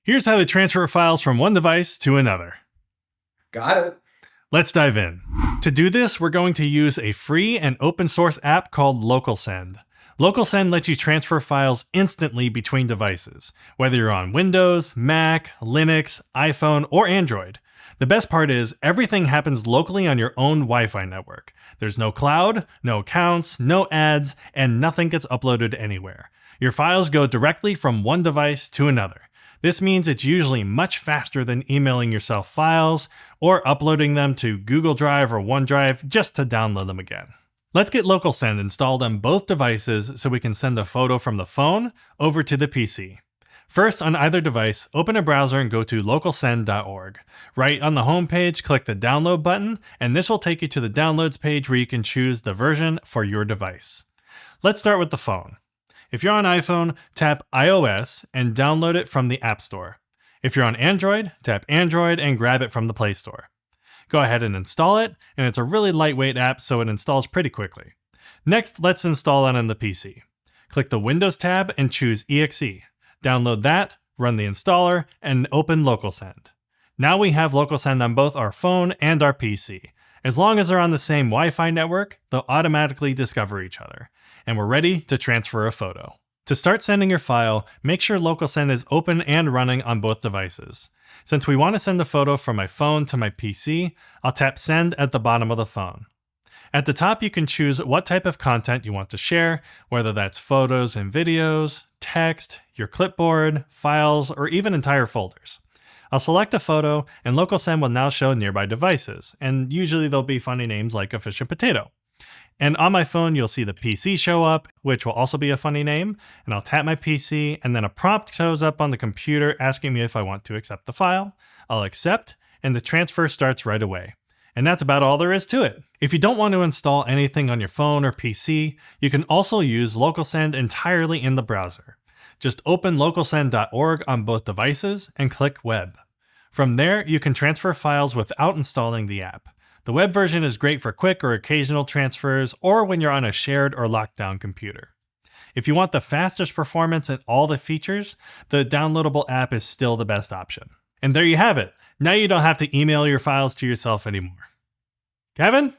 Here's how to transfer files from one device to another. Got it. Let's dive in. To do this, we're going to use a free and open source app called LocalSend. LocalSend lets you transfer files instantly between devices, whether you're on Windows, Mac, Linux, iPhone, or Android. The best part is everything happens locally on your own Wi-Fi network. There's no cloud, no accounts, no ads, and nothing gets uploaded anywhere. Your files go directly from one device to another. This means it's usually much faster than emailing yourself files or uploading them to Google Drive or OneDrive just to download them again. Let's get LocalSend installed on both devices so we can send a photo from the phone over to the PC. First, on either device, open a browser and go to localsend.org. Right on the home page, click the download button, and this will take you to the downloads page where you can choose the version for your device. Let's start with the phone. If you're on iPhone, tap iOS and download it from the App Store. If you're on Android, tap Android and grab it from the Play Store. Go ahead and install it, and it's a really lightweight app, so it installs pretty quickly. Next, let's install it on the PC. Click the Windows tab and choose EXE. Download that, run the installer, and open LocalSend. Now we have LocalSend on both our phone and our PC. As long as they're on the same Wi-Fi network, they'll automatically discover each other. And we're ready to transfer a photo. To start sending your file, make sure LocalSend is open and running on both devices. Since we want to send a photo from my phone to my PC, I'll tap Send at the bottom of the phone. At the top, you can choose what type of content you want to share, whether that's photos and videos, text, your clipboard, files, or even entire folders. I'll select a photo, and LocalSend will now show nearby devices, and usually there'll be funny names like a fish and potato. And on my phone, you'll see the PC show up, which will also be a funny name, and I'll tap my PC, and then a prompt shows up on the computer asking me if I want to accept the file. I'll accept, and the transfer starts right away. And that's about all there is to it. If you don't want to install anything on your phone or PC, you can also use LocalSend entirely in the browser. Just open localsend.org on both devices and click Web. From there, you can transfer files without installing the app. The web version is great for quick or occasional transfers or when you're on a shared or locked down computer. If you want the fastest performance and all the features, the downloadable app is still the best option. And there you have it. Now you don't have to email your files to yourself anymore. Kevin?